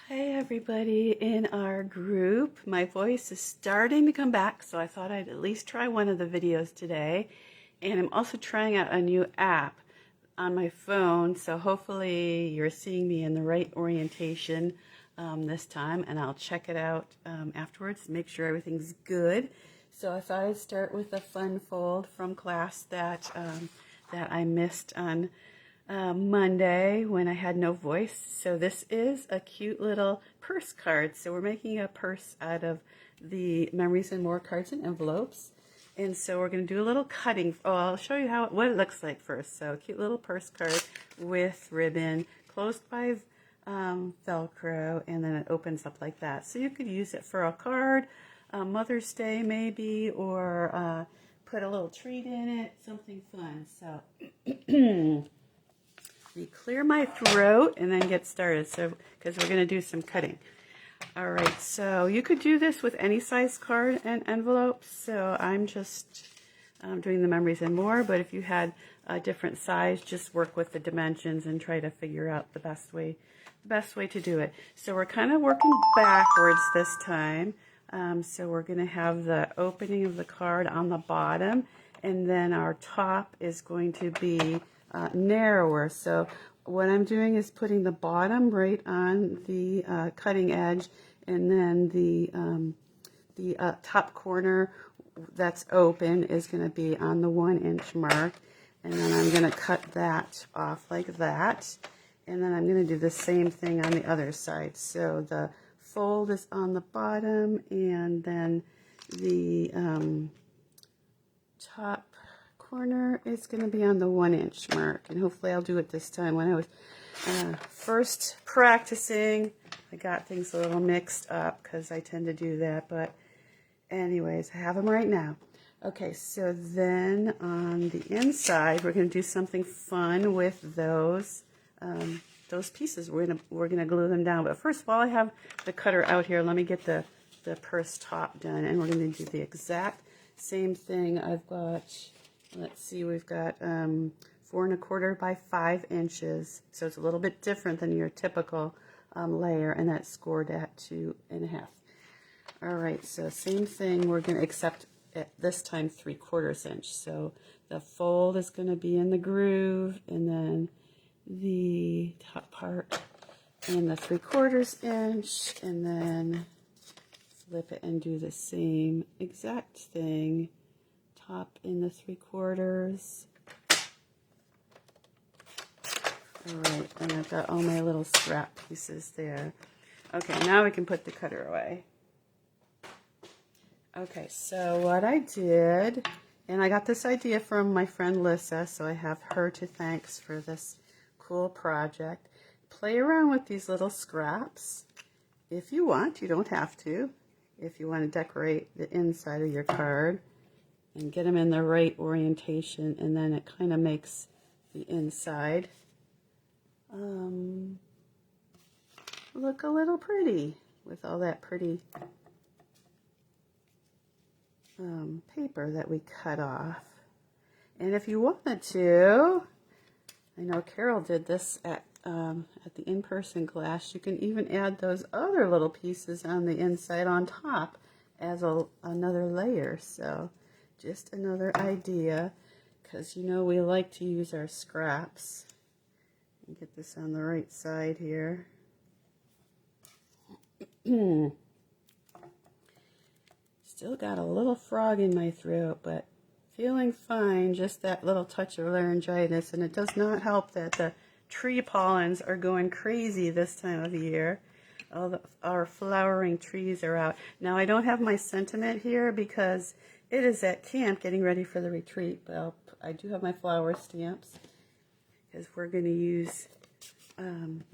Hi everybody in our group. My voice is starting to come back, so I thought I'd at least try one of the videos today. And I'm also trying out a new app on my phone, so hopefully you're seeing me in the right orientation this time, and I'll check it out afterwards to make sure everything's good. So I thought I'd start with a fun fold from class that I missed on Monday when I had no voice. So this is a cute little purse card. So we're making a purse out of the Memories and More cards and envelopes. And so we're going to do a little cutting. Oh, I'll show you what it looks like first. So cute little purse card with ribbon, closed by Velcro, and then it opens up like that. So you could use it for a card, Mother's Day maybe, or put a little treat in it, something fun. So me clear my throat and then get started, so because we're going to do some cutting. All right, so you could do this with any size card and envelope. So I'm just doing the Memories and More, but if you had a different size, just work with the dimensions and try to figure out the best way to do it. So we're kind of working backwards this time. So we're going to have the opening of the card on the bottom, and then our top is going to be narrower. So what I'm doing is putting the bottom right on the cutting edge, and then the top corner that's open is going to be on the 1-inch mark, and then I'm going to cut that off like that, and then I'm going to do the same thing on the other side. So the fold is on the bottom, and then the top corner is going to be on the 1-inch mark, and hopefully I'll do it this time. When I was first practicing, I got things a little mixed up because I tend to do that, but anyways, I have them right now. Okay, so then on the inside, we're going to do something fun with those pieces. We're gonna glue them down, but first of all, I have the cutter out here. Let me get the purse top done, and we're going to do the exact same thing. I've got, let's see, we've got 4 1/4 by 5 inches, so it's a little bit different than your typical layer, and that's scored at 2 1/2. All right, so same thing. We're going to accept at this time 3/4 inch. So the fold is going to be in the groove, and then the top part in the 3/4 inch, and then flip it and do the same exact thing. Top in the 3/4. All right, and I've got all my little scrap pieces there. Okay, now we can put the cutter away. Okay, so what I did, and I got this idea from my friend Lissa, so I have her to thanks for this cool project. Play around with these little scraps if you want. You don't have to. If you want to decorate the inside of your card and get them in the right orientation, and then it kind of makes the inside look a little pretty with all that pretty paper that we cut off. And if you wanted to, I know Carol did this at the in-person class, you can even add those other little pieces on the inside on top as another layer. So just another idea, because you know we like to use our scraps. And get this on the right side here. Still got a little frog in my throat, but feeling fine. Just that little touch of laryngitis, and it does not help that the tree pollens are going crazy this time of year. Our flowering trees are out. Now I don't have my sentiment here because it is at camp getting ready for the retreat, but I do have my flower stamps, because we're going to use,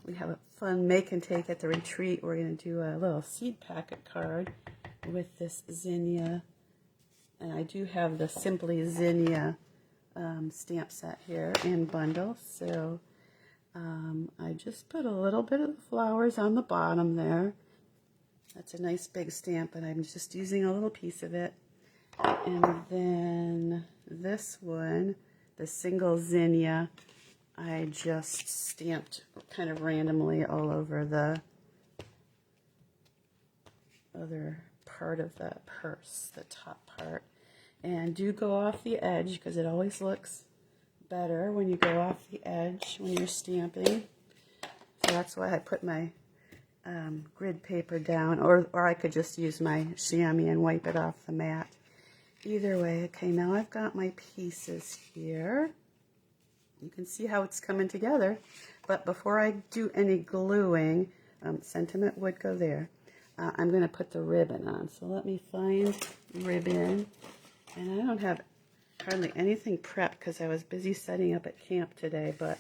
we have a fun make and take at the retreat. We're going to do a little seed packet card with this zinnia, and I do have the Simply Zinnia stamp set here in bundle. So I just put a little bit of the flowers on the bottom there. That's a nice big stamp, but I'm just using a little piece of it. And then this one, the single zinnia, I just stamped kind of randomly all over the other part of the purse, the top part. And do go off the edge because it always looks better when you go off the edge when you're stamping. So that's why I put my grid paper down, or I could just use my chamois and wipe it off the mat. Either way. Okay, now I've got my pieces here. You can see how it's coming together. But before I do any gluing, sentiment would go there. I'm going to put the ribbon on. So let me find ribbon. And I don't have hardly anything prepped because I was busy setting up at camp today. But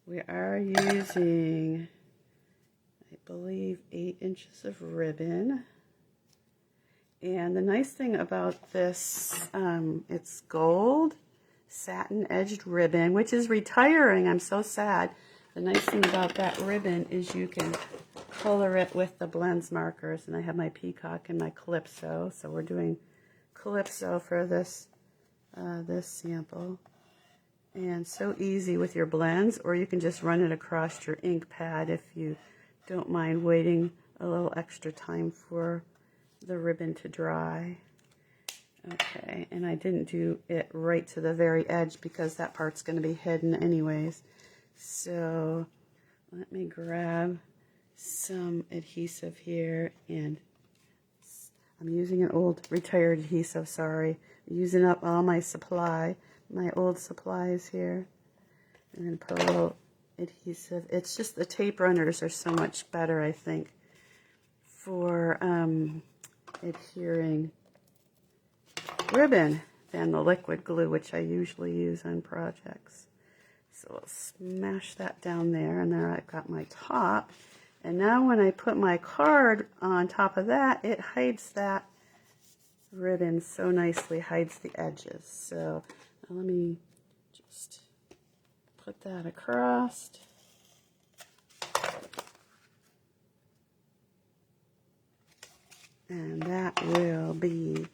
we are using, I believe, 8 inches of ribbon. And the nice thing about this, it's gold satin edged ribbon, which is retiring. I'm so sad. The nice thing about that ribbon is you can color it with the blends markers. And I have my peacock and my calypso. So we're doing calypso for this this sample. And so easy with your blends, or you can just run it across your ink pad if you don't mind waiting a little extra time for the ribbon to dry. Okay, and I didn't do it right to the very edge because that part's going to be hidden anyways. So let me grab some adhesive here, and I'm using an old retired adhesive, sorry. I'm using up all my supply, my old supplies here. I'm going to put a little adhesive. It's just the tape runners are so much better, I think, for adhering ribbon than the liquid glue, which I usually use on projects. So we'll smash that down there, and there I've got my top. And now when I put my card on top of that, it hides that ribbon so nicely, hides the edges. So let me just put that across. And that will be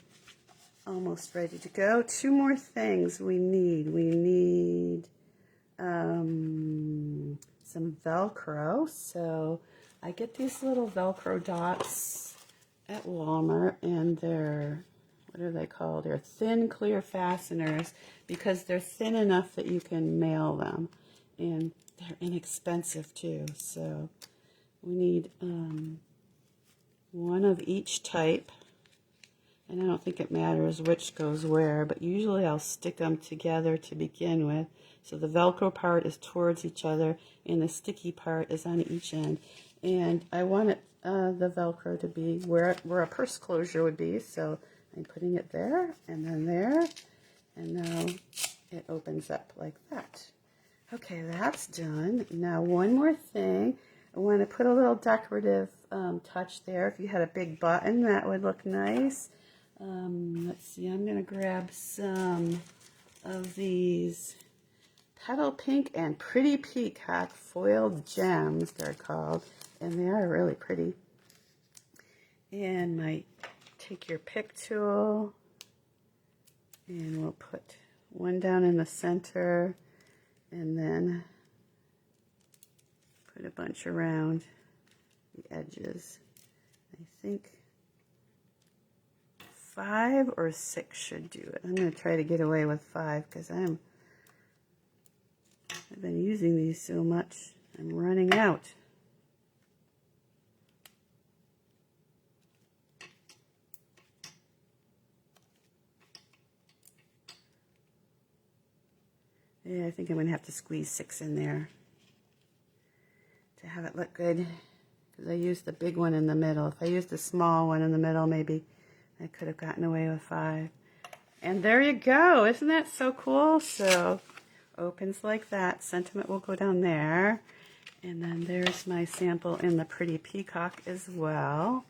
almost ready to go. 2 more things we need. We need some Velcro. So I get these little Velcro dots at Walmart, and they're, what are they called? They're thin, clear fasteners because they're thin enough that you can mail them. And they're inexpensive too. So we need one of each type. And I don't think it matters which goes where, but usually I'll stick them together to begin with. So the Velcro part is towards each other, and the sticky part is on each end. And I want it, the Velcro to be where a purse closure would be. So I'm putting it there, and then there, and now it opens up like that. Okay, that's done. Now one more thing. I want to put a little decorative touch there. If you had a big button, that would look nice. Let's see, I'm going to grab some of these Petal Pink and Pretty Peacock foiled gems, they're called, and they are really pretty. And take your pick tool, and we'll put one down in the center, and then put a bunch around the edges. I think 5 or 6 should do it. I'm going to try to get away with 5 because I've been using these so much. I'm running out. Yeah, I think I'm going to have to squeeze 6 in there to have it look good, because I used the big one in the middle. If I used the small one in the middle, maybe I could have gotten away with 5. And there you go. Isn't that so cool? So opens like that. Sentiment will go down there. And then there's my sample in the Pretty Peacock as well.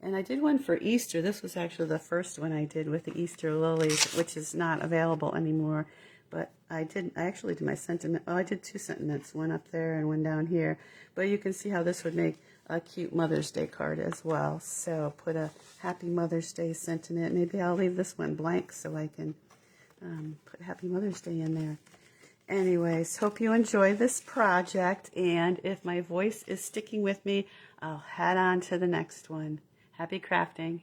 And I did one for Easter. This was actually the first one I did with the Easter lilies, which is not available anymore. But I actually did my sentiment. Oh, I did 2 sentiments, one up there and one down here. But you can see how this would make a cute Mother's Day card as well. So put a Happy Mother's Day sentiment. Maybe I'll leave this one blank so I can put Happy Mother's Day in there. Anyways, hope you enjoy this project. And if my voice is sticking with me, I'll head on to the next one. Happy crafting.